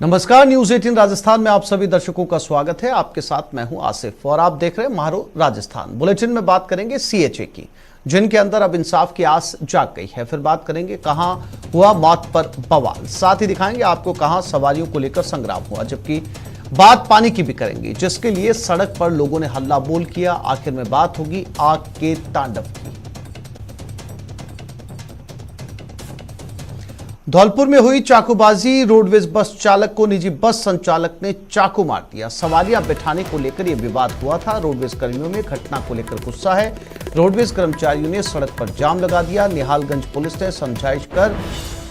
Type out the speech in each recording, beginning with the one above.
नमस्कार, न्यूज 18 राजस्थान में आप सभी दर्शकों का स्वागत है। आपके साथ मैं हूं आसिफ और आप देख रहे हैं महारो राजस्थान। बुलेटिन में बात करेंगे सीएचए की, जिनके अंदर अब इंसाफ की आस जाग गई है। फिर बात करेंगे कहां हुआ मौत पर बवाल, साथ ही दिखाएंगे आपको कहां सवारियों को लेकर संग्राम हुआ, जबकि बात पानी की भी करेंगे, जिसके लिए सड़क पर लोगों ने हल्ला बोल किया। आखिर में बात होगी आग के तांडव की। धौलपुर में हुई चाकूबाजी, रोडवेज बस चालक को निजी बस संचालक ने चाकू मार दिया। सवारियां बिठाने को लेकर यह विवाद हुआ था। रोडवेज कर्मियों में घटना को लेकर गुस्सा है। रोडवेज कर्मचारियों ने सड़क पर जाम लगा दिया। निहालगंज पुलिस ने समझाइश कर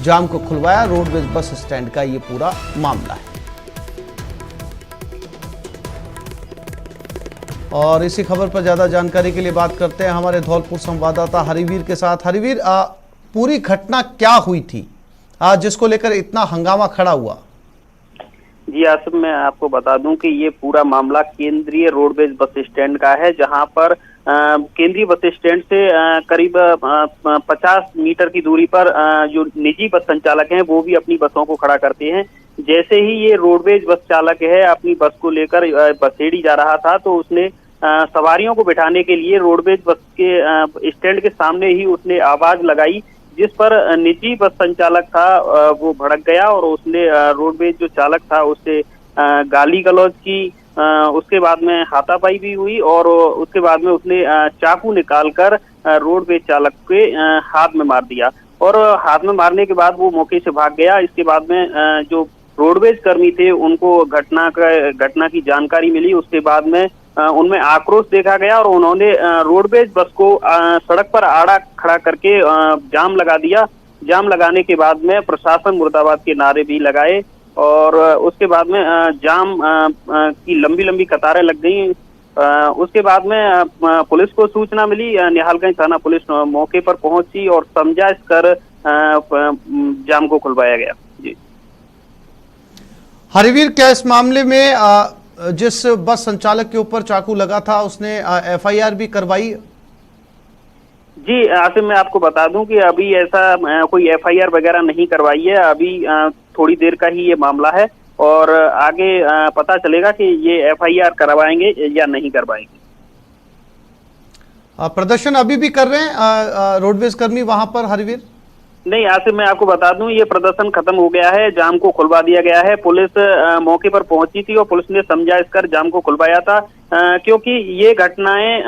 जाम को खुलवाया। रोडवेज बस स्टैंड का यह पूरा मामला है। और इसी खबर पर ज्यादा जानकारी के लिए बात करते हैं हमारे धौलपुर संवाददाता हरिवीर के साथ। हरिवीर, पूरी घटना क्या हुई थी जिसको लेकर इतना हंगामा खड़ा हुआ? जी आसिफ, मैं आपको बता दूं कि ये पूरा मामला केंद्रीय रोडवेज बस स्टैंड का है, जहां पर केंद्रीय बस स्टैंड से करीब 50 मीटर की दूरी पर जो निजी बस संचालक हैं वो भी अपनी बसों को खड़ा करते हैं। जैसे ही ये रोडवेज बस चालक है अपनी बस को लेकर बसेड़ी जा रहा था, तो उसने सवारियों को बिठाने के लिए रोडवेज बस के स्टैंड के सामने ही उसने आवाज लगाई, जिस पर निजी बस संचालक था वो भड़क गया और उसने रोडवेज जो चालक था उससे गाली गलौज की। उसके बाद में हाथापाई भी हुई और उसके बाद में उसने चाकू निकालकर रोडवेज चालक के हाथ में मार दिया और हाथ में मारने के बाद वो मौके से भाग गया। इसके बाद में जो रोडवेज कर्मी थे उनको घटना की जानकारी मिली। उसके बाद में उनमें आक्रोश देखा गया और उन्होंने रोडवेज बस को सड़क पर आड़ा खड़ा करके जाम लगा दिया। जाम लगाने के बाद में प्रशासन मुर्दाबाद के नारे भी लगाए और उसके बाद में जाम की लंबी लंबी कतारें लग गई। उसके बाद में पुलिस को सूचना मिली। निहालगंज थाना पुलिस मौके पर पहुंची और समझाइश कर जाम को खुलवाया गया। जी हरिवीर, क्या इस मामले में जिस बस संचालक के ऊपर चाकू लगा था उसने एफआईआर भी करवाई? जी आसिफ, मैं आपको बता दूं कि अभी ऐसा कोई एफआईआर वगैरह नहीं करवाई है। अभी थोड़ी देर का ही ये मामला है और आगे पता चलेगा कि ये एफआईआर करवाएंगे या नहीं करवाएंगे। प्रदर्शन अभी भी कर रहे हैं रोडवेज कर्मी वहां पर? हरिवीर नहीं आसिफ, मैं आपको बता दूं ये प्रदर्शन खत्म हो गया है, जाम को खुलवा दिया गया है। पुलिस मौके पर पहुंची थी और पुलिस ने समझाइश कर जाम को खुलवाया था, क्योंकि ये घटनाएं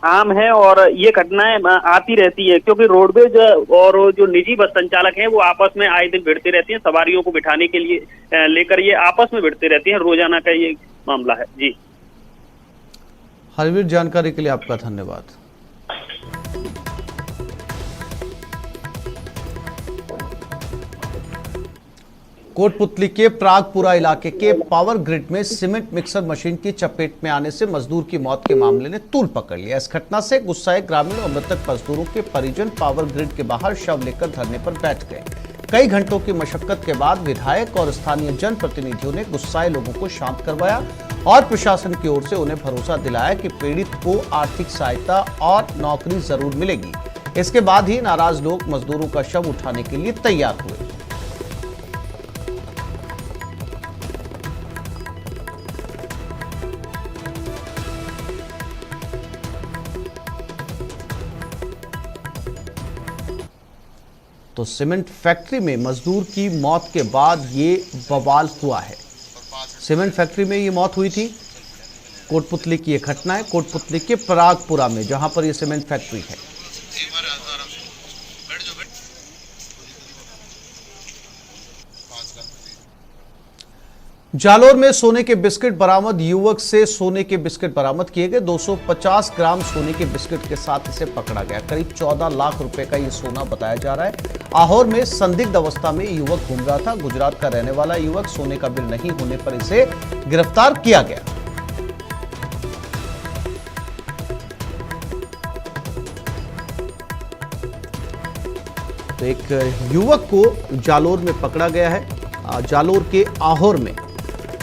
आम है और ये घटनाएं आती रहती है, क्योंकि रोडवेज और जो निजी बस संचालक हैं वो आपस में आए दिन भिड़ते रहते हैं। सवारियों को बिठाने के लिए लेकर ये आपस में भिड़ते रहते हैं। रोजाना का ये मामला है। जी हरिवीर, जानकारी के लिए आपका धन्यवाद। कोटपुतली के प्रागपुरा इलाके के पावर ग्रिड में सीमेंट मिक्सर मशीन की चपेट में आने से मजदूर की मौत के मामले ने तूल पकड़ लिया। इस घटना से गुस्साए ग्रामीण और मृतक मजदूरों के परिजन पावर ग्रिड के बाहर शव लेकर धरने पर बैठ गए। कई घंटों की मशक्कत के बाद विधायक और स्थानीय जनप्रतिनिधियों ने गुस्साए लोगों को शांत करवाया और प्रशासन की ओर से उन्हें भरोसा दिलाया कि पीड़ित को आर्थिक सहायता और नौकरी जरूर मिलेगी। इसके बाद ही नाराज लोग मजदूरों का शव उठाने के लिए तैयार हुए। तो सीमेंट फैक्ट्री में मजदूर की मौत के बाद ये बवाल हुआ है। सीमेंट फैक्ट्री में ये मौत हुई थी। कोटपुतली की ये घटना है, कोटपुतली के प्रागपुरा में, जहां पर ये सीमेंट फैक्ट्री है। जालोर में सोने के बिस्किट बरामद, युवक से सोने के बिस्किट बरामद किए गए। 250 ग्राम सोने के बिस्किट के साथ इसे पकड़ा गया। करीब 14 लाख रुपए का ये सोना बताया जा रहा है। आहोर में संदिग्ध अवस्था में युवक घूम रहा था। गुजरात का रहने वाला युवक, सोने का बिल नहीं होने पर इसे गिरफ्तार किया गया। तो एक युवक को जालोर में पकड़ा गया है, जालोर के आहोर में,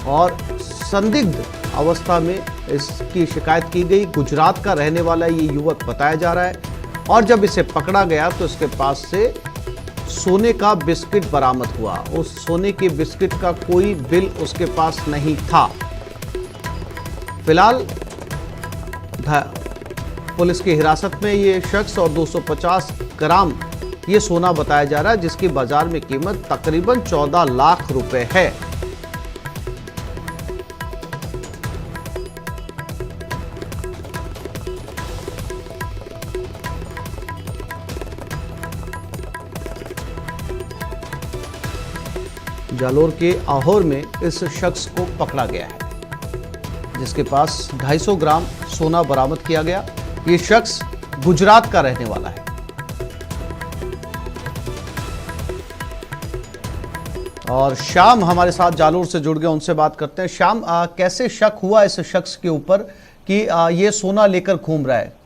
और संदिग्ध अवस्था में इसकी शिकायत की गई। गुजरात का रहने वाला ये युवक बताया जा रहा है और जब इसे पकड़ा गया तो इसके पास से सोने का बिस्किट बरामद हुआ। उस सोने के बिस्किट का कोई बिल उसके पास नहीं था। फिलहाल पुलिस की हिरासत में ये शख्स और 250 ग्राम ये सोना बताया जा रहा है, जिसकी बाजार में कीमत तकरीबन 14 लाख रुपए है। जालोर के आहोर में इस शख्स को पकड़ा गया है, जिसके पास 250 ग्राम सोना बरामद किया गया। ये शख्स गुजरात का रहने वाला है। और श्याम हमारे साथ जालोर से जुड़ गए, उनसे बात करते हैं। श्याम, कैसे शक हुआ इस शख्स के ऊपर कि ये सोना लेकर घूम रहा है?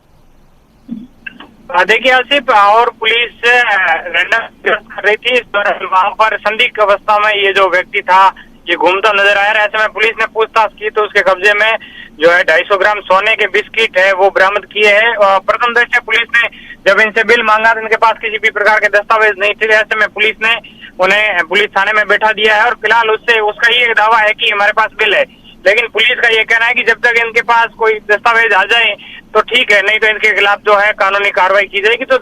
देखिए आसिफ, और पुलिस रैंडम कर रही थी। इस दौरान वहां पर संदिग्ध अवस्था में ये जो व्यक्ति था ये घूमता नजर आया। ऐसे में पुलिस ने पूछताछ की तो उसके कब्जे में जो है 250 ग्राम सोने के बिस्किट है वो बरामद किए हैं। और प्रथम दृष्टया पुलिस ने जब इनसे बिल मांगा तो इनके पास किसी भी प्रकार के दस्तावेज नहीं थे। ऐसे में पुलिस ने उन्हें पुलिस थाने में बैठा दिया है और फिलहाल उससे उसका ये दावा है कि हमारे पास बिल है, लेकिन पुलिस का ये कहना है कि जब तक इनके पास कोई दस्तावेज आ जाए तो ठीक है, नहीं तो इनके खिलाफ जो है कानूनी कार्रवाई की जाएगी। तो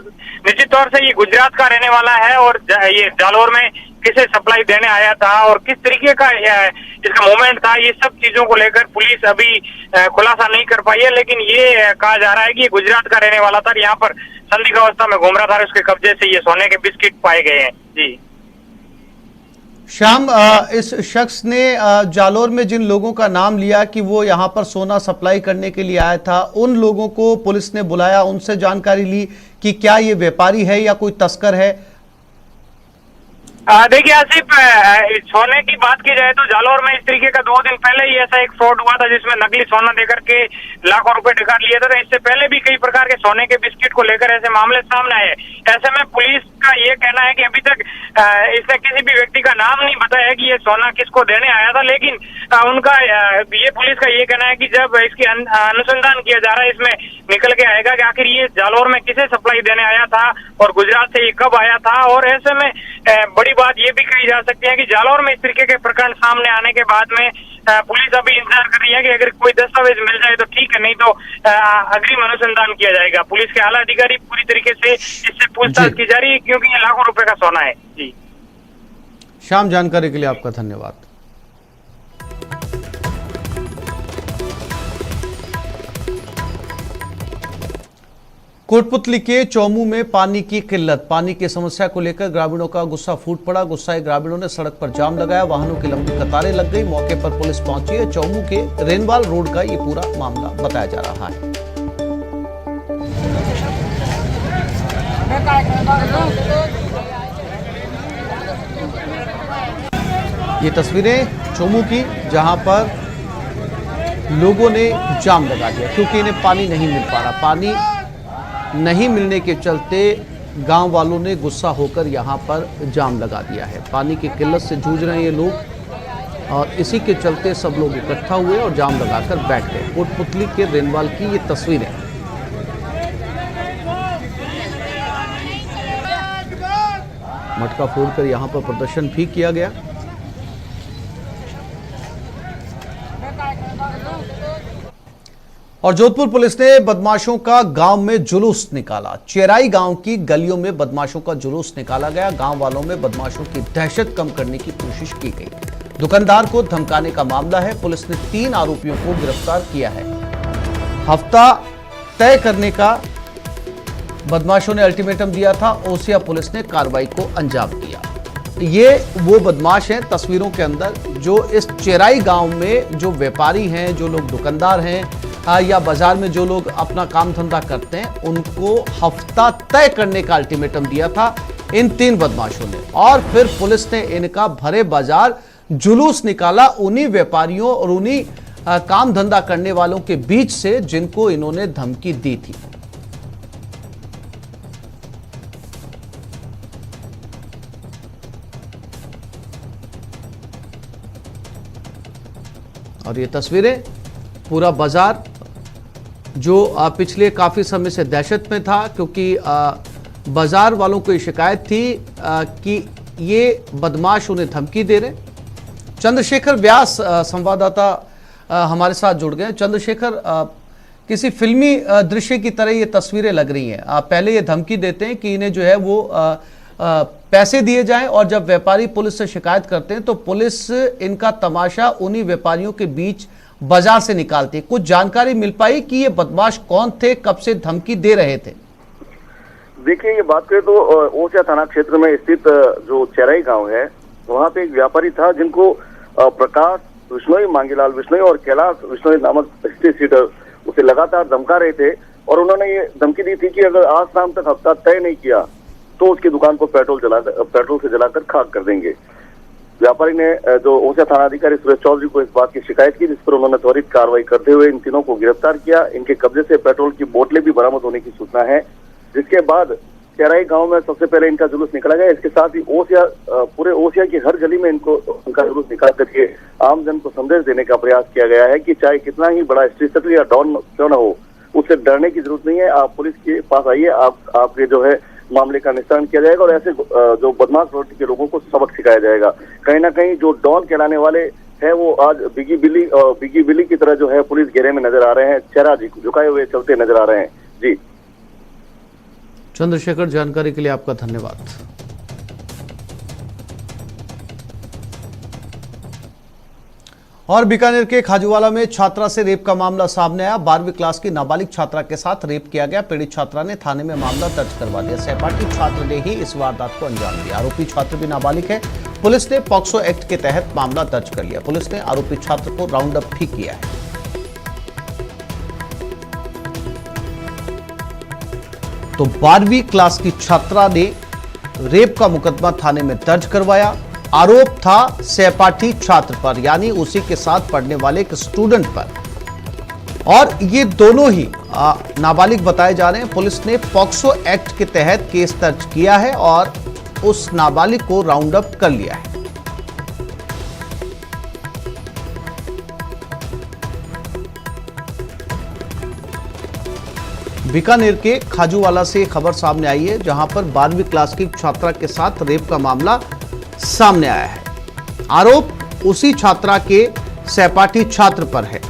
निश्चित तौर से ये गुजरात का रहने वाला है और ये जालोर में किसे सप्लाई देने आया था और किस तरीके का इसका मूवमेंट था, ये सब चीजों को लेकर पुलिस अभी खुलासा नहीं कर पाई है। लेकिन ये कहा जा रहा है कि ये गुजरात का रहने वाला था, यहाँ पर संदिग्ध अवस्था में घूम रहा था और उसके कब्जे से ये सोने के बिस्किट पाए गए हैं। जी श्याम, इस शख्स ने जालोर में जिन लोगों का नाम लिया कि वो यहाँ पर सोना सप्लाई करने के लिए आया था, उन लोगों को पुलिस ने बुलाया, उनसे जानकारी ली कि क्या ये व्यापारी है या कोई तस्कर है? देखिए आसिफ, सोने की बात की जाए तो जालोर में इस तरीके का 2 दिन पहले ही ऐसा एक फ्रॉड हुआ था जिसमें नकली सोना देकर के लाखों रुपए डकार लिए थे। तो इससे पहले भी कई प्रकार के सोने के बिस्किट को लेकर ऐसे मामले सामने आए। ऐसे में पुलिस का ये कहना है कि अभी तक इसने किसी भी व्यक्ति का नाम नहीं बताया कि ये सोना किसको देने आया था, लेकिन उनका ये पुलिस का ये कहना है कि जब इसकी अनुसंधान किया जा रहा है इसमें निकल के आएगा कि आखिर ये जालोर में किसे सप्लाई देने आया था और गुजरात से ये कब आया था। और ऐसे में बड़ी बात ये भी कही जा सकती है कि जालोर में इस तरीके के प्रकरण सामने आने के बाद में पुलिस अभी इंतजार कर रही है कि अगर कोई दस्तावेज मिल जाए तो ठीक है, नहीं तो अग्रिम अनुसंधान किया जाएगा। पुलिस के आला अधिकारी पूरी तरीके से इससे पूछताछ की जा रही है क्योंकि ये लाखों रुपए का सोना है। जी श्याम, जानकारी के लिए आपका धन्यवाद। कोटपुतली के चौमू में पानी की किल्लत, पानी की समस्या को लेकर ग्रामीणों का गुस्सा फूट पड़ा। गुस्साए ग्रामीणों ने सड़क पर जाम लगाया, वाहनों की लंबी कतारें लग गई। मौके पर पुलिस पहुंची है। चौमू के रेनवाल रोड का ये पूरा मामला बताया जा रहा है। ये तस्वीरें चौमू की, जहां पर लोगों ने जाम लगा दिया क्योंकि इन्हें पानी नहीं मिल पा रहा। पानी नहीं मिलने के चलते गांव वालों ने गुस्सा होकर यहां पर जाम लगा दिया है। पानी की किल्लत से जूझ रहे हैं ये लोग और इसी के चलते सब लोग इकट्ठा हुए और जाम लगाकर बैठ गए। कोटपुतली के रेनवाल की ये तस्वीरें। मटका फोड़कर यहां पर प्रदर्शन भी किया गया। और जोधपुर पुलिस ने बदमाशों का गांव में जुलूस निकाला। चेराई गांव की गलियों में बदमाशों का जुलूस निकाला गया। गांव वालों में बदमाशों की दहशत कम करने की कोशिश की गई। दुकानदार को धमकाने का मामला है। पुलिस ने 3 आरोपियों को गिरफ्तार किया है। हफ्ता तय करने का बदमाशों ने अल्टीमेटम दिया था। ओसिया पुलिस ने कार्रवाई को अंजाम दिया। ये वो बदमाश हैं तस्वीरों के अंदर जो इस चेराई गांव में जो व्यापारी हैं, जो लोग दुकानदार हैं या बाजार में जो लोग अपना काम धंधा करते हैं, उनको हफ्ता तय करने का अल्टीमेटम दिया था इन 3 बदमाशों ने। और फिर पुलिस ने इनका भरे बाजार जुलूस निकाला उन्हीं व्यापारियों और उन्हीं काम धंधा करने वालों के बीच से जिनको इन्होंने धमकी दी थी। और ये तस्वीरें, पूरा बाजार जो पिछले काफ़ी समय से दहशत में था क्योंकि बाजार वालों को ये शिकायत थी कि ये बदमाश उन्हें धमकी दे रहे। चंद्रशेखर व्यास संवाददाता हमारे साथ जुड़ गए। चंद्रशेखर, किसी फिल्मी दृश्य की तरह ये तस्वीरें लग रही हैं। पहले ये धमकी देते हैं कि इन्हें जो है वो पैसे दिए जाएं, और जब व्यापारी पुलिस से शिकायत करते हैं तो पुलिस इनका तमाशा उन्हीं व्यापारियों के बीच बाजार से निकालती है। कुछ जानकारी मिल पाई कि ये बदमाश कौन थे, कब से धमकी दे रहे थे? देखिए, ये बात करें तो ओसिया थाना क्षेत्र में स्थित जो चेराई गांव है, वहां पे एक व्यापारी था जिनको प्रकाश विश्नोई, मांगीलाल विश्नोई और कैलाश विश्नोई नामक स्ट्रीट सीटर उसे लगातार धमका रहे थे। और उन्होंने ये धमकी दी थी कि अगर आज शाम तक हफ्ता तय नहीं किया तो उसकी दुकान को पेट्रोल से जलाकर खाक कर देंगे। व्यापारी ने जो ओसिया थाना अधिकारी सुरेश चौधरी को इस बात की शिकायत की, जिस पर उन्होंने त्वरित कार्रवाई करते हुए इन तीनों को गिरफ्तार किया। इनके कब्जे से पेट्रोल की बोतलें भी बरामद होने की सूचना है, जिसके बाद चेराई गांव में सबसे पहले इनका जुलूस निकाला गया। इसके साथ ही पूरे ओसिया की हर गली में इनका जुलूस निकाल करके आमजन को संदेश देने का प्रयास किया गया है कि चाहे कितना ही बड़ा स्ट्रीट सेटल या डॉन क्यों न हो, उससे डरने की जरूरत नहीं है। आप पुलिस के पास आइए, आपके जो है मामले का निस्तारण किया जाएगा और ऐसे जो बदमाश प्रवृत्ति के लोगों को सबक सिखाया जाएगा। कहीं ना कहीं जो डॉन कहलाने वाले है वो आज बिगी बिल्ली की तरह जो है पुलिस घेरे में नजर आ रहे हैं, चेहरा झुकाए हुए चलते नजर आ रहे हैं। जी चंद्रशेखर, जानकारी के लिए आपका धन्यवाद। और बीकानेर के खाजूवाला में छात्रा से रेप का मामला सामने आया। 12वीं क्लास की नाबालिग छात्रा के साथ रेप किया गया। पीड़ित छात्रा ने थाने में मामला दर्ज करवा दिया। सहपाठी छात्र ने ही इस वारदात को अंजाम दिया। आरोपी छात्र भी नाबालिग है। पुलिस ने पॉक्सो एक्ट के तहत मामला दर्ज कर लिया। पुलिस ने आरोपी छात्र को राउंड अप भी किया है। तो 12वीं क्लास की छात्रा ने रेप का मुकदमा थाने में दर्ज करवाया। आरोप था सहपाठी छात्र पर, यानी उसी के साथ पढ़ने वाले एक स्टूडेंट पर, और ये दोनों ही नाबालिग बताए जा रहे हैं। पुलिस ने पॉक्सो एक्ट के तहत केस दर्ज किया है और उस नाबालिग को राउंड अप कर लिया है। बीकानेर के खाजूवाला से खबर सामने आई है, जहां पर 12वीं क्लास की छात्रा के साथ रेप का मामला सामने आया है। आरोप उसी छात्रा के सहपाठी छात्र पर है।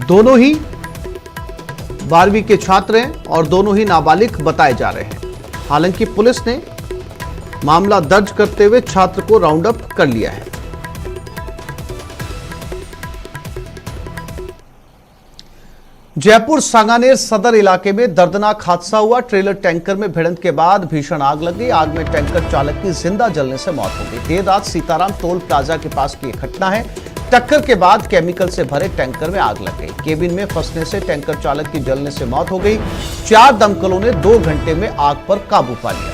दोनों ही 12वीं के छात्र हैं और दोनों ही नाबालिग बताए जा रहे हैं। हालांकि पुलिस ने मामला दर्ज करते हुए छात्र को राउंड अप कर लिया है। जयपुर सांगानेर सदर इलाके में दर्दनाक हादसा हुआ। ट्रेलर टैंकर में भिड़ंत के बाद भीषण आग लग गई। आग में टैंकर चालक की जिंदा जलने से मौत हो गई। देर रात सीताराम टोल प्लाजा के पास की घटना है। टक्कर के बाद केमिकल से भरे टैंकर में आग लग गई। केबिन में फंसने से टैंकर चालक की जलने से मौत हो गई। 4 दमकलों ने 2 घंटे में आग पर काबू पा लिया।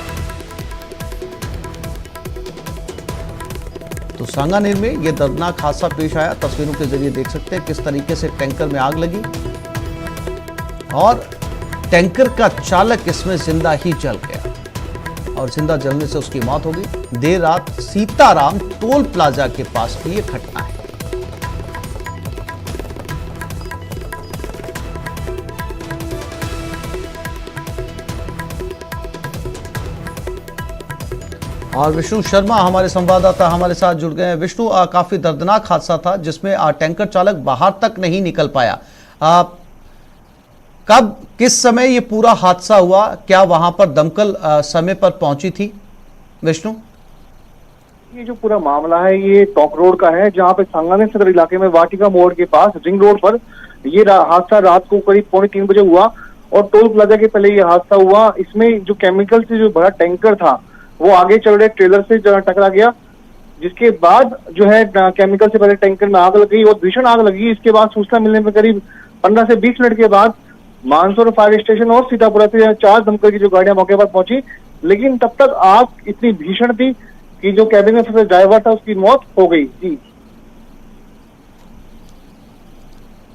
तो सांगानेर में यह दर्दनाक हादसा पेश आया। तस्वीरों के जरिए देख सकते हैं किस तरीके से टैंकर में आग लगी और टैंकर का चालक इसमें जिंदा ही जल गया और जिंदा जलने से उसकी मौत हो गई। देर रात सीताराम टोल प्लाजा के पास की यह घटना है। और विष्णु शर्मा हमारे संवाददाता हमारे साथ जुड़ गए हैं। विष्णु, काफी दर्दनाक हादसा था जिसमें टैंकर चालक बाहर तक नहीं निकल पाया। कब किस समय ये पूरा हादसा हुआ? क्या वहां पर दमकल समय पर पहुंची थी? विष्णु, ये जो पूरा मामला है ये टॉप रोड का है, जहां पे सांगानेर सदर इलाके में वाटिका मोड़ के पास रिंग रोड पर ये हादसा रात को करीब 2:45 बजे हुआ और टोल प्लाजा के पहले ये हादसा हुआ। इसमें जो केमिकल से जो भरा टैंकर था वो आगे चल रहे ट्रेलर से टकरा गया, जिसके बाद जो है केमिकल से भरे टैंकर में आग लग गई और भीषण आग लगी। इसके बाद सूचना मिलने में करीब 15 से 20 मिनट के बाद मानसौर फायर स्टेशन और सीतापुरा से 4 दमकल की जो गाड़ियां मौके पर पहुंची, लेकिन तब तक आग इतनी भीषण थी कि जो कैबिन में फंसा ड्राइवर था उसकी मौत हो गई। जी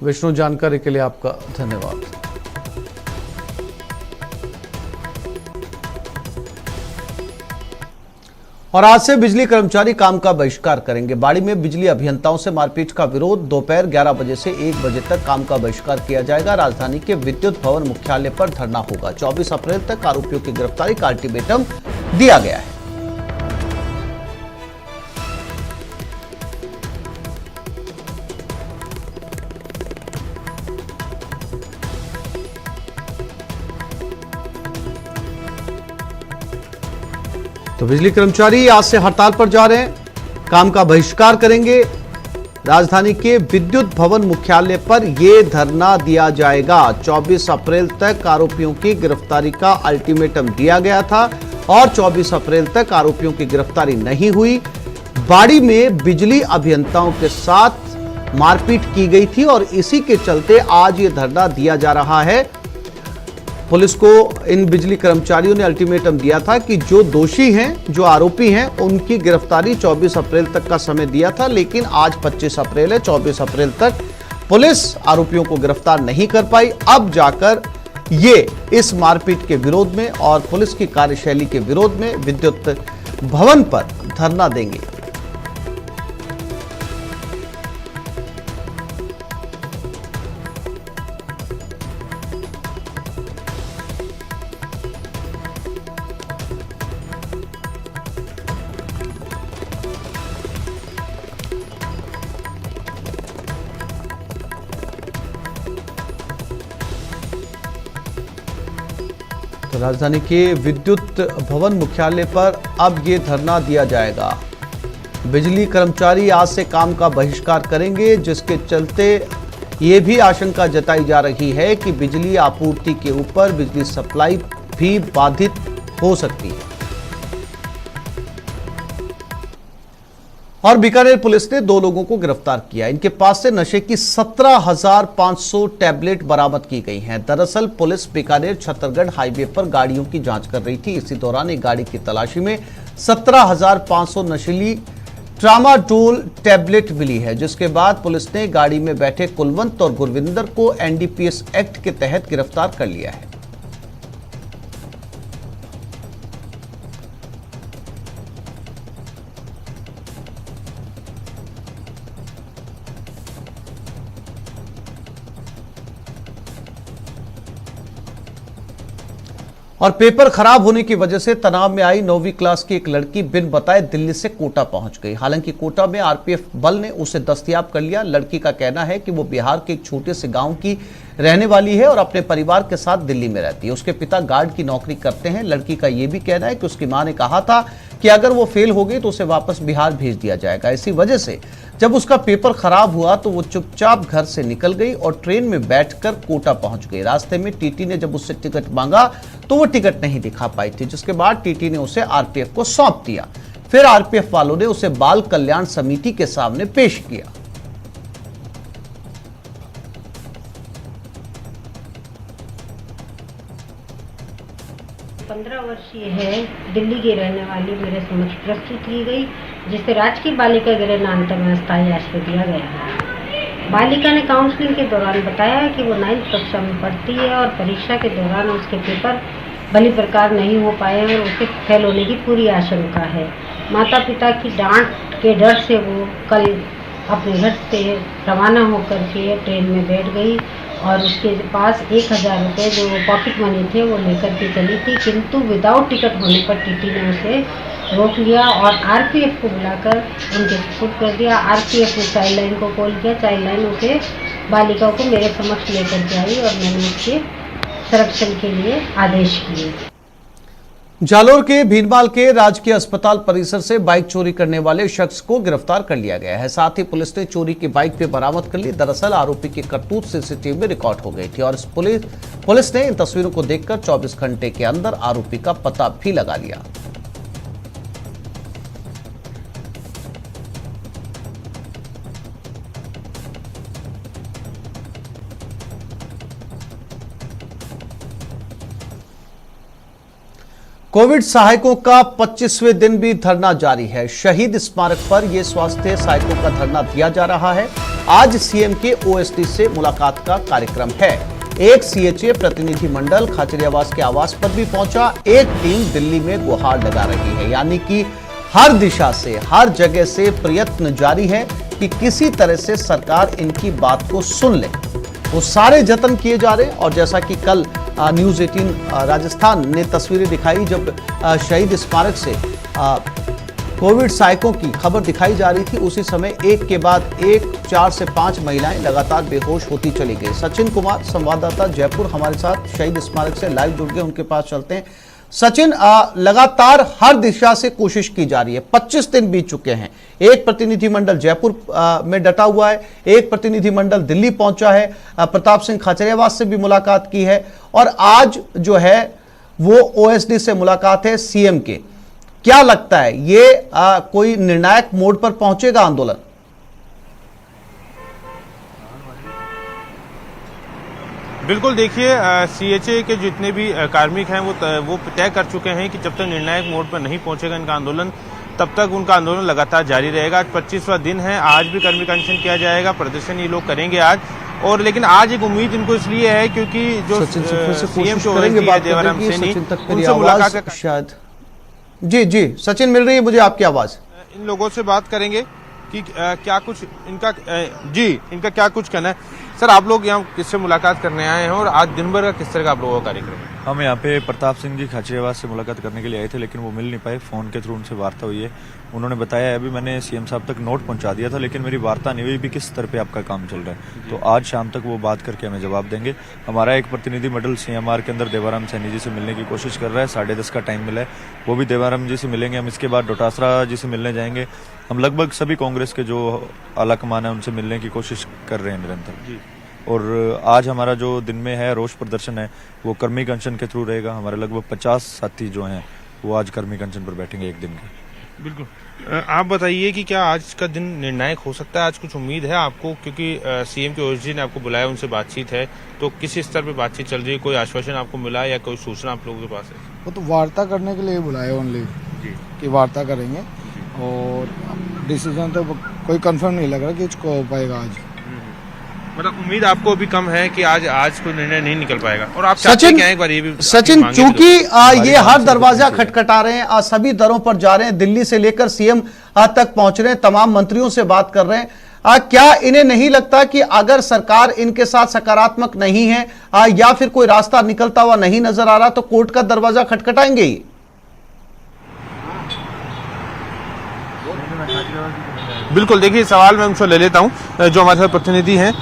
विष्णु, जानकारी के लिए आपका धन्यवाद। और आज से बिजली कर्मचारी काम का बहिष्कार करेंगे। बाड़ी में बिजली अभियंताओं से मारपीट का विरोध। दोपहर 11 बजे से 1 बजे तक काम का बहिष्कार किया जाएगा। राजधानी के विद्युत भवन मुख्यालय पर धरना होगा। 24 अप्रैल तक आरोपियों की गिरफ्तारी का अल्टीमेटम दिया गया है। तो बिजली कर्मचारी आज से हड़ताल पर जा रहे हैं, काम का बहिष्कार करेंगे। राजधानी के विद्युत भवन मुख्यालय पर यह धरना दिया जाएगा। 24 अप्रैल तक आरोपियों की गिरफ्तारी का अल्टीमेटम दिया गया था और 24 अप्रैल तक आरोपियों की गिरफ्तारी नहीं हुई। बाड़ी में बिजली अभियंताओं के साथ मारपीट की गई थी और इसी के चलते आज ये धरना दिया जा रहा है। पुलिस को इन बिजली कर्मचारियों ने अल्टीमेटम दिया था कि जो दोषी हैं, जो आरोपी हैं, उनकी गिरफ्तारी 24 अप्रैल तक का समय दिया था, लेकिन आज 25 अप्रैल है। 24 अप्रैल तक पुलिस आरोपियों को गिरफ्तार नहीं कर पाई। अब जाकर ये इस मारपीट के विरोध में और पुलिस की कार्यशैली के विरोध में विद्युत भवन पर धरना देंगे। तो राजधानी के विद्युत भवन मुख्यालय पर अब ये धरना दिया जाएगा। बिजली कर्मचारी आज से काम का बहिष्कार करेंगे, जिसके चलते ये भी आशंका जताई जा रही है कि बिजली आपूर्ति के ऊपर बिजली सप्लाई भी बाधित हो सकती है। और बीकानेर पुलिस ने 2 लोगों को गिरफ्तार किया। इनके पास से नशे की 17,500 टैबलेट बरामद की गई हैं। दरअसल पुलिस बीकानेर छत्तरगढ़ हाईवे पर गाड़ियों की जांच कर रही थी। इसी दौरान एक गाड़ी की तलाशी में 17,500 नशीली ट्रामाडोल टैबलेट मिली है, जिसके बाद पुलिस ने गाड़ी में बैठे कुलवंत और गुरविंदर को एनडीपीएस एक्ट के तहत गिरफ्तार कर लिया है। और पेपर खराब होने की वजह से तनाव में आई 9वीं क्लास की एक लड़की बिन बताए दिल्ली से कोटा पहुंच गई। हालांकि कोटा में आरपीएफ बल ने उसे दस्तयाब कर लिया। लड़की का कहना है कि वो बिहार के एक छोटे से गांव की रहने वाली है और अपने परिवार के साथ दिल्ली में रहती है। उसके पिता गार्ड की नौकरी करते हैं। लड़की का यह भी कहना है कि उसकी मां ने कहा था कि अगर वो फेल हो गई तो उसे वापस बिहार भेज दिया जाएगा। इसी वजह से जब उसका पेपर खराब हुआ तो वो चुपचाप घर से निकल गई और ट्रेन में बैठकर कोटा पहुंच गई। रास्ते में टीटी ने जब उससे टिकट मांगा तो वो टिकट नहीं दिखा पाई थी, जिसके बाद टीटी ने उसे आरपीएफ को सौंप दिया। फिर आरपीएफ वालों ने उसे बाल कल्याण समिति के सामने पेश किया। पंद्रह वर्षीय है, दिल्ली की रहने वाली मेरे समक्ष प्रस्तुत की गई, जिसे राजकीय बालिका गृह नानतर में स्थायी आश्रय दिया गया है। बालिका ने काउंसलिंग के दौरान बताया कि वो 9वीं कक्षा में पढ़ती है और परीक्षा के दौरान उसके पेपर भली प्रकार नहीं हो पाए हैं और उसे फेल होने की पूरी आशंका है। माता पिता की डांट के डर से वो कल अपने घर से रवाना होकर के ट्रेन में बैठ गई और उसके पास 1000 रुपये जो पॉकेट मनी थे वो लेकर के चली थी, किंतु विदाउट टिकट होने पर टीटी ने उसे रोक लिया और आरपीएफ को बुलाकर उनके सपोर्ट कर दिया। आरपीएफ ने चाइल्ड लाइन को कॉल किया। चाइल्ड लाइन उसे बालिका को मेरे समक्ष लेकर के आई और मैंने उसके संरक्षण के लिए आदेश किए। जालोर के भीनमाल के राजकीय अस्पताल परिसर से बाइक चोरी करने वाले शख्स को गिरफ्तार कर लिया गया है। साथ ही पुलिस ने चोरी की बाइक भी बरामद कर ली। दरअसल आरोपी की करतूत सीसीटीवी में रिकॉर्ड हो गई थी और पुलिस ने इन तस्वीरों को देखकर 24 घंटे के अंदर आरोपी का पता भी लगा लिया। कोविड सहायकों का 25वें दिन भी धरना जारी है। शहीद स्मारक पर यह स्वास्थ्य सहायकों का धरना दिया जा रहा है। आज सीएम के ओएसडी से मुलाकात का कार्यक्रम है। एक सीएचए प्रतिनिधि मंडल खाचरियावास के आवास पर भी पहुंचा। एक टीम दिल्ली में गुहार लगा रही है, यानी कि हर दिशा से, हर जगह से प्रयत्न जारी है कि किसी तरह से सरकार इनकी बात को सुन ले। वो सारे जतन किए जा रहे हैं। और जैसा कि कल न्यूज़ 18 राजस्थान ने तस्वीरें दिखाई, जब शहीद स्मारक से कोविड सहायकों की खबर दिखाई जा रही थी, उसी समय एक के बाद एक 4 से 5 महिलाएं लगातार बेहोश होती चली गई। सचिन कुमार संवाददाता जयपुर हमारे साथ शहीद स्मारक से लाइव जुड़ गए, उनके पास चलते हैं। सचिन, लगातार हर दिशा से कोशिश की जा रही है। 25 दिन बीत चुके हैं। एक प्रतिनिधिमंडल जयपुर में डटा हुआ है, एक प्रतिनिधिमंडल दिल्ली पहुंचा है, प्रताप सिंह खाचरियावास से भी मुलाकात की है, और आज जो है वो ओएसडी से मुलाकात है सीएम के। क्या लगता है, ये कोई निर्णायक मोड़ पर पहुंचेगा आंदोलन? बिल्कुल, देखिए सीएचए के जितने भी कार्मिक हैं वो तय कर चुके हैं कि जब तक निर्णायक मोड़ पर नहीं पहुंचेगा इनका आंदोलन, तब तक उनका आंदोलन लगातार जारी रहेगा। आज 25वां दिन है, आज भी कर्मिक अनशन किया जाएगा, प्रदर्शन ये लोग करेंगे आज। और लेकिन आज एक उम्मीद इनको इसलिए है क्योंकि जो सीएम जो देवाराम सैनी, उनसे मुलाकात शायद जी सचिन मिल रही है मुझे आपकी आवाज। इन लोगों से बात करेंगे कि क्या कुछ इनका क्या कुछ कहना है। सर, आप लोग यहाँ किससे मुलाकात करने आए हैं और आज दिन भर का किस तरह का आप लोगों का कार्यक्रम है? हम यहाँ पे प्रताप सिंह जी खाचरियावास से मुलाकात करने के लिए आए थे, लेकिन वो मिल नहीं पाए। फोन के थ्रू उनसे वार्ता हुई है। उन्होंने बताया अभी मैंने सीएम साहब तक नोट पहुंचा दिया था, लेकिन मेरी वार्ता नहीं हुई भी किस स्तर पे आपका काम चल रहा है। तो आज शाम तक वो बात करके हमें जवाब देंगे। हमारा एक प्रतिनिधि मंडल सीएमआर के अंदर देवाराम सैनी जी से मिलने की कोशिश कर रहा है। 10:30 का टाइम मिला है, वो भी देवाराम जी से मिलेंगे। हम इसके बाद डोटासरा जी से मिलने जाएंगे। हम लगभग सभी कांग्रेस के जो आला कमान है उनसे मिलने की कोशिश कर रहे हैं निरंतर। और आज हमारा जो दिन में है रोष प्रदर्शन है वो कर्मिक अनशन के थ्रू रहेगा। हमारे लगभग 50 साथी जो हैं वो आज कर्मिक अनशन पर बैठेंगे एक दिन के। बिल्कुल, आप बताइए कि क्या आज का दिन निर्णायक हो सकता है? आज कुछ उम्मीद है आपको, क्योंकि सीएम के ओएसडी ने आपको बुलाया, उनसे बातचीत है, तो किस स्तर पे बातचीत चल रही है? कोई आश्वासन आपको मिला या कोई सूचना आप लोगों के पास है? वो तो वार्ता करने के लिए बुलाया ओनली कि वार्ता करेंगे, और डिसीजन तो कोई कंफर्म नहीं लग रहा कि इसको हो पाएगा आज। मतलब उम्मीद आपको अभी कम है कि आज कोई निर्णय नहीं निकल पाएगा। और आप सचिन, एक बार ये भी सचिन, चूंकि ये हर दरवाजा खटखटा रहे हैं, सभी दरों पर जा रहे हैं, दिल्ली से लेकर सीएम तक पहुंच रहे हैं, तमाम मंत्रियों से बात कर रहे हैं, क्या इन्हें नहीं लगता कि अगर सरकार इनके साथ सकारात्मक नहीं है या फिर कोई रास्ता निकलता हुआ नहीं नजर आ रहा तो कोर्ट का दरवाजा खटखटाएंगे ही? बिल्कुल, देखिए सवाल मैं उनसे ले लेता हूं जो हमारे साथ प्रतिनिधि हैं।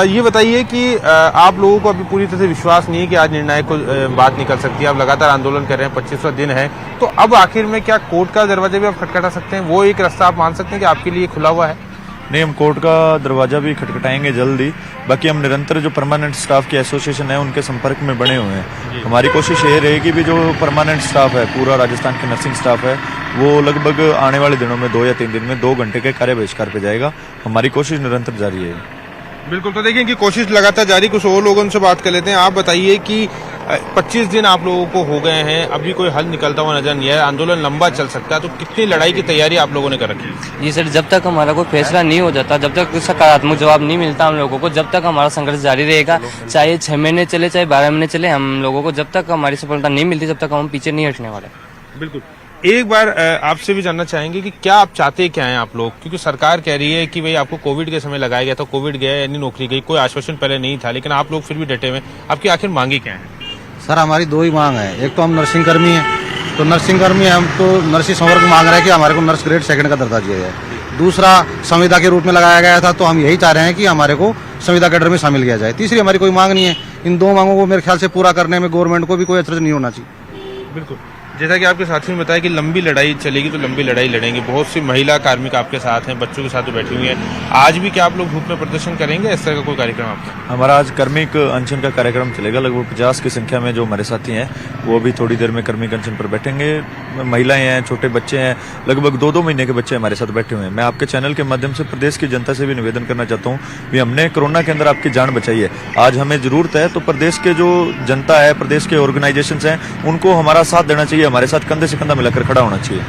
ये बताइए कि आप लोगों को अभी पूरी तरह से विश्वास नहीं है कि आज निर्णायक को बात निकल सकती है। आप लगातार आंदोलन कर रहे हैं, 25वां दिन है, तो अब आखिर में क्या कोर्ट का दरवाजा भी आप खटखटा सकते हैं? वो एक रास्ता आप मान सकते हैं कि आपके लिए खुला हुआ है? नहीं, हम कोर्ट का दरवाजा भी खटखटाएंगे जल्दी। बाकी हम निरंतर जो परमानेंट स्टाफ की एसोसिएशन है उनके संपर्क में बने हुए हैं। हमारी कोशिश ये रहेगी भी जो परमानेंट स्टाफ है, पूरा राजस्थान के नर्सिंग स्टाफ है, वो लगभग आने वाले दिनों में 2 या 3 दिन में 2 घंटे के कार्य बहिष्कार पे जाएगा। हमारी कोशिश निरंतर जारी है। बिल्कुल, तो देखिए कि कोशिश लगातार जारी। कुछ और लोगों से बात कर लेते हैं। आप बताइए कि 25 दिन आप लोगों को हो गए हैं, अभी कोई हल निकलता हुआ नजर नहीं है, आंदोलन लंबा चल सकता है, तो कितनी लड़ाई की तैयारी आप लोगों ने कर रखी है? जी सर, जब तक हमारा कोई फैसला नहीं हो जाता, जब तक सकारात्मक जवाब नहीं मिलता हम लोगों को, जब तक हमारा संघर्ष जारी रहेगा, चाहे 6 महीने चले चाहे 12 महीने चले, हम लोगों को जब तक हमारी सफलता नहीं मिलती तब तक हम पीछे नहीं हटने वाले। बिल्कुल, एक बार आपसे भी जानना चाहेंगे कि क्या आप चाहते क्या हैं आप लोग, क्योंकि सरकार कह रही है कि भाई आपको कोविड के समय लगाया गया था, कोविड गया यानी नौकरी गई, कोई आश्वासन पहले नहीं था, लेकिन आप लोग फिर भी डटे हुए। आपकी आखिर मांगी क्या है? सर, हमारी 2 ही मांग है। एक तो हम नर्सिंग कर्मी हैं, तो नर्सिंग कर्मी हम तो नर्सिंग संवर्ग मांग रहे हैं कि हमारे को नर्स ग्रेड 2 का दर्जा दिया जाए। दूसरा, संविदा के रूप में लगाया गया था, तो हम यही चाह रहे हैं कि हमारे को संविदा कैडर में शामिल किया जाए। तीसरी हमारी कोई मांग नहीं है। इन 2 मांगों को मेरे ख्याल से पूरा करने में गवर्नमेंट को भी कोई अचरज नहीं होना चाहिए। बिल्कुल, जैसा कि आपके साथियों ने बताया कि लंबी लड़ाई चलेगी, तो लंबी लड़ाई लड़ेंगे। बहुत सी महिला कार्मिक आपके साथ हैं, बच्चों के साथ जो बैठी हुई हैं। आज भी क्या आप लोग धूप में प्रदर्शन करेंगे? इस तरह का कोई कार्यक्रम आपका? हमारा आज कर्मिक अनशन का कार्यक्रम चलेगा। लगभग 50 की संख्या में जो हमारे साथी हैं वो भी थोड़ी देर में कर्मिक अनशन पर बैठेंगे। महिलाएं हैं, छोटे बच्चे हैं, लगभग 2-2 महीने के बच्चे हमारे साथ बैठे हुए हैं। मैं आपके चैनल के माध्यम से प्रदेश की जनता से भी निवेदन करना चाहता हूँ कि हमने कोरोना के अंदर आपकी जान बचाई है। आज हमें जरूरत है तो प्रदेश के जो जनता है, प्रदेश के ऑर्गेनाइजेशन हैं, उनको हमारा साथ देना चाहिए, हमारे साथ कंधे से कंधा मिलाकर खड़ा होना चाहिए।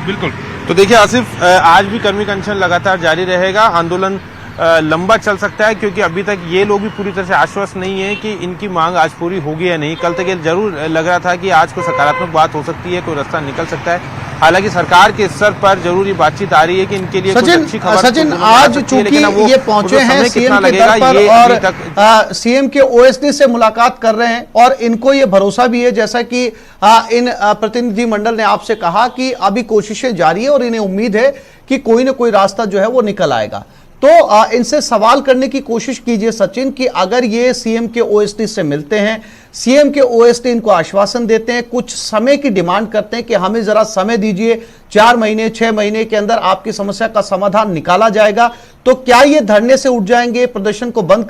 बिल्कुल, तो देखिए आसिफ, आज भी कर्मिक अनशन लगातार जारी रहेगा। आंदोलन लंबा चल सकता है क्योंकि अभी तक ये लोग भी पूरी तरह से आश्वस्त नहीं है कि इनकी मांग आज पूरी होगी या नहीं। कल तक ये जरूर लग रहा था कि आज कोई सकारात्मक बात हो सकती है, कोई रास्ता निकल सकता है, हालांकि सरकार के स्तर पर जरूरी बातचीत आ रही है कि इनके लिए सचिन आज चूंकि ये पहुंचे हैं सीएम के दर पर और सीएम के ओएसडी से मुलाकात कर रहे हैं और इनको ये भरोसा भी है, जैसा कि इन प्रतिनिधि मंडल ने आपसे कहा कि अभी कोशिशें जारी है और इन्हें उम्मीद है कि कोई ना कोई रास्ता जो है वो निकल आएगा। तो इनसे सवाल करने की कोशिश कीजिए सचिन कि अगर ये सीएम के ओएसडी से मिलते हैं, सीएम के ओएसडी इनको आश्वासन देते हैं, कुछ समय की डिमांड करते हैं कि हमें जरा समय दीजिए, 4 महीने 6 महीने के अंदर आपकी समस्या का समाधान निकाला जाएगा, तो क्या ये धरने से उठ जाएंगे, प्रदर्शन को बंद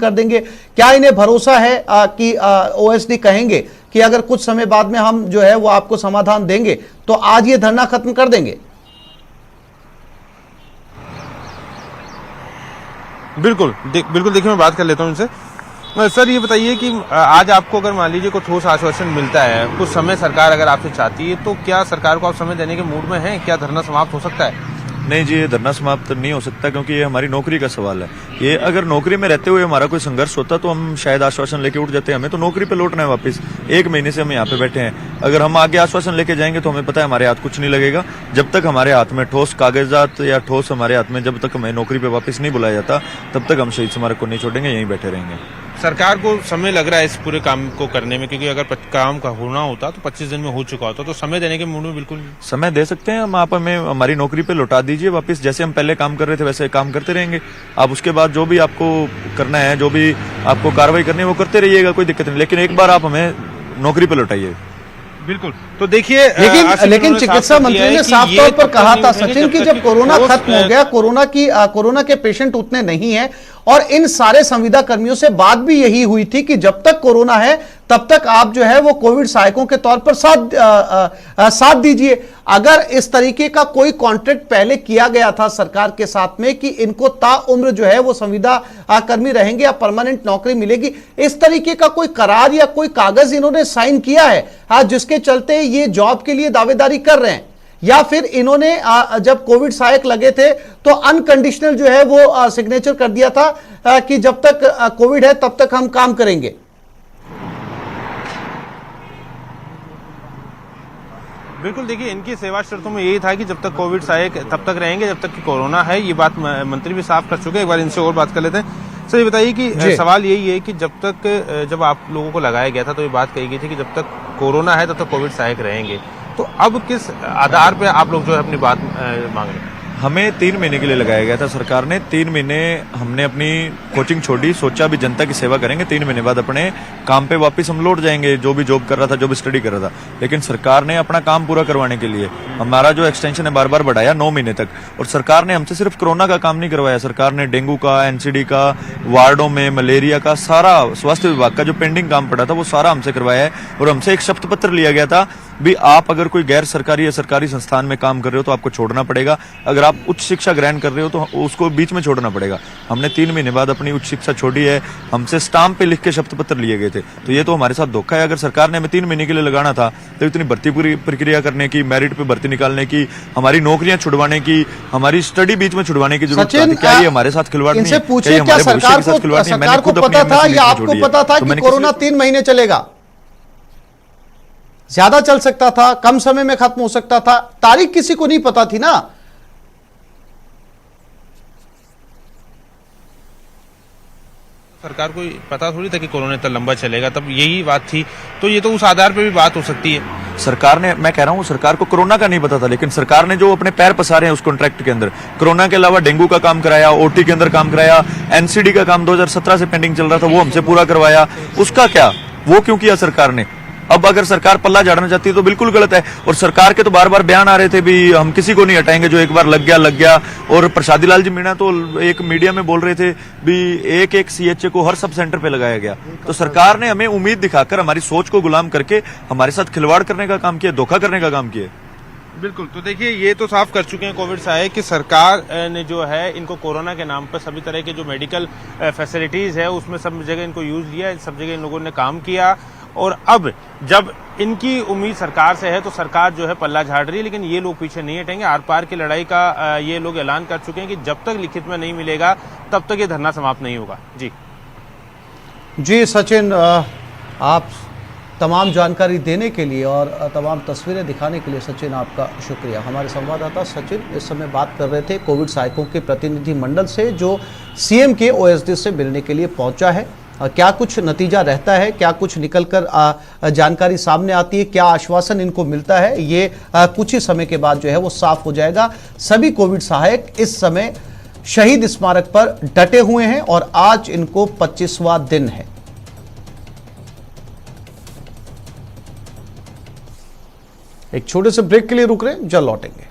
कर देंगे? क्या इन्हें भरोसा है कि ओएसडी कहेंगे कि अगर कुछ समय बाद में हम जो है वो आपको समाधान देंगे तो आज ये धरना खत्म कर देंगे? बिल्कुल देखिए, मैं बात कर लेता हूं इनसे। सर ये बताइए कि आज आपको अगर मान लीजिए कोई ठोस आश्वासन मिलता है, कुछ समय सरकार अगर आपसे चाहती है, तो क्या सरकार को आप समय देने के मूड में हैं? क्या धरना समाप्त हो सकता है? नहीं जी, ये धरना समाप्त नहीं हो सकता, क्योंकि ये हमारी नौकरी का सवाल है। ये अगर नौकरी में रहते हुए हमारा कोई संघर्ष होता तो हम शायद आश्वासन लेके उठ जाते। हमें तो नौकरी पे लौटना है वापस। 1 महीने से हम यहाँ पे बैठे हैं। अगर हम आगे आश्वासन लेके जाएंगे तो हमें पता है हमारे हाथ कुछ नहीं लगेगा। जब तक हमारे हाथ में ठोस कागजात या ठोस हमारे हाथ में जब तक हमें नौकरी पे वापस नहीं बुलाया जाता, तब तक हम शहीद स्मारक को नहीं छोड़ेंगे, यहीं बैठे रहेंगे। सरकार को समय लग रहा है इस पूरे काम को करने में, क्योंकि अगर काम का होना होता तो 25 दिन में हो चुका होता, तो समय देने के मूड में बिल्कुल समय दे सकते हैं हम। आप हमें हमारी नौकरी पे लौटा दीजिए वापस, जैसे हम पहले काम कर रहे थे वैसे काम करते रहेंगे। आप उसके बाद जो भी आपको करना है, जो भी आपको कार्रवाई करनी है वो करते रहिएगा, कोई दिक्कत नहीं, लेकिन एक बार आप हमें नौकरी पे लौटाइए। बिल्कुल। तो देखिए, लेकिन चिकित्सा मंत्री ने साफ तौर पर कहा था सचिन कि जब कोरोना खत्म हो गया, कोरोना के पेशेंट उतने नहीं है, और इन सारे संविदा कर्मियों से बात भी यही हुई थी कि जब तक कोरोना है तब तक आप जो है वो कोविड सहायकों के तौर पर साथ दीजिए। अगर इस तरीके का कोई कॉन्ट्रैक्ट पहले किया गया था सरकार के साथ में कि इनको ताउम्र जो है वो संविदा कर्मी रहेंगे या परमानेंट नौकरी मिलेगी, इस तरीके का कोई करार या कोई कागज इन्होंने साइन किया है जिसके चलते ये जॉब के लिए दावेदारी कर रहे हैं, या फिर इन्होंने जब कोविड सहायक लगे थे तो अनकंडीशनल जो है वो सिग्नेचर कर दिया था कि जब तक कोविड है तब तक हम काम करेंगे? बिल्कुल, देखिए इनकी सेवा शर्तों में यही था कि जब तक कोविड सहायक तब तक रहेंगे जब तक कि कोरोना है। ये बात मंत्री भी साफ कर चुके हैं। एक बार इनसे और बात कर लेते हैं। सर ये बताइए कि सवाल यही है कि जब आप लोगों को लगाया गया था तो ये बात कही गई थी कि जब तक कोरोना है तब तक कोविड सहायक रहेंगे, तो अब किस आधार पे आप लोग जो है अपनी बात मांग रहे हैं? हमें 3 महीने के लिए लगाया गया था सरकार ने। 3 महीने हमने अपनी कोचिंग छोड़ी, सोचा भी जनता की सेवा करेंगे, 3 महीने बाद अपने काम पे वापस हम लौट जाएंगे, जो भी जॉब कर रहा था, जो भी स्टडी कर रहा था। लेकिन सरकार ने अपना काम पूरा करवाने के लिए हमारा जो एक्सटेंशन है बार बार बढ़ाया 9 महीने तक। और सरकार ने हमसे सिर्फ कोरोना का काम नहीं करवाया, सरकार ने डेंगू का, एनसीडी का, वार्डों में मलेरिया का, सारा स्वास्थ्य विभाग का जो पेंडिंग काम पड़ा था वो सारा हमसे करवाया है। और हमसे एक शपथ पत्र लिया गया था भी आप अगर कोई गैर सरकारी या सरकारी संस्थान में काम कर रहे हो तो आपको छोड़ना पड़ेगा, अगर आप उच्च शिक्षा ग्रहण कर रहे हो तो उसको बीच में छोड़ना पड़ेगा। हमने 3 महीने बाद अपनी उच्च शिक्षा छोड़ी है, हमसे स्टाम्प पे लिख के शपथ पत्र लिए गए थे। तो ये तो हमारे साथ धोखा है। अगर सरकार ने हमें 3 महीने के लिए लगाना था तो इतनी भर्ती प्रक्रिया करने की, मेरिट पे भर्ती निकालने की, हमारी नौकरियां छुड़वाने की, हमारी स्टडी बीच में छुड़वाने की जरूरत थी। क्या ये हमारे साथ खिलवाड़ नहीं है? पूछिए, क्या सरकार को पता था या आपको पता था कि कोरोना 3 महीने चलेगा? ज्यादा चल सकता था, कम समय में खत्म हो सकता था, तारीख किसी को नहीं पता थी ना। सरकार को पता थोड़ी था कि कोरोना इतना लंबा चलेगा, तब यही बात थी, तो ये तो उस आधार पे भी बात हो सकती है। सरकार ने, मैं कह रहा हूँ सरकार को कोरोना का नहीं पता था, लेकिन सरकार ने जो अपने पैर पसारे हैं उस कॉन्ट्रैक्ट के अंदर, कोरोना के अलावा डेंगू का काम कराया, ओटी के अंदर काम कराया, एनसीडी का काम 2017 से पेंडिंग चल रहा था वो हमसे पूरा करवाया, उसका क्या, वो क्यों किया सरकार ने? अब अगर सरकार पल्ला झाड़ना चाहती है तो बिल्कुल गलत है। और सरकार के तो बार बार बयान आ रहे थे भी हम किसी को नहीं हटाएंगे, जो एक बार लग गया। और प्रसादी लाल जी मीणा तो एक मीडिया में बोल रहे थे भी एक सीएचए को हर सब सेंटर पे लगाया गया। तो सरकार ने हमें उम्मीद दिखाकर हमारी सोच को गुलाम करके हमारे साथ खिलवाड़ करने का काम किया, धोखा करने का काम किया। बिल्कुल, तो देखिए ये तो साफ कर चुके हैं कोविड सहायक कि सरकार ने जो है इनको कोरोना के नाम पर सभी तरह के जो मेडिकल फैसिलिटीज है उसमें सब जगह इनको यूज लिया, सब जगह इन लोगों ने काम किया। और अब जब इनकी उम्मीद सरकार से है तो सरकार जो है पल्ला झाड़ रही है, लेकिन ये लोग पीछे नहीं हटेंगे। आर पार की लड़ाई का ये लोग ऐलान कर चुके हैं कि जब तक लिखित में नहीं मिलेगा तब तक ये धरना समाप्त नहीं होगा। जी सचिन, आप तमाम जानकारी देने के लिए और तमाम तस्वीरें दिखाने के लिए सचिन आपका शुक्रिया। हमारे संवाददाता सचिन इस समय बात कर रहे थे कोविड सहायकों के प्रतिनिधि मंडल से जो सीएम के ओएसडी से मिलने के लिए पहुंचा है। क्या कुछ नतीजा रहता है, क्या कुछ निकलकर जानकारी सामने आती है, क्या आश्वासन इनको मिलता है, ये कुछ ही समय के बाद जो है वो साफ हो जाएगा। सभी कोविड सहायक इस समय शहीद स्मारक पर डटे हुए हैं और आज इनको 25वां दिन है। एक छोटे से ब्रेक के लिए रुक रहे हैं, जल्द लौटेंगे।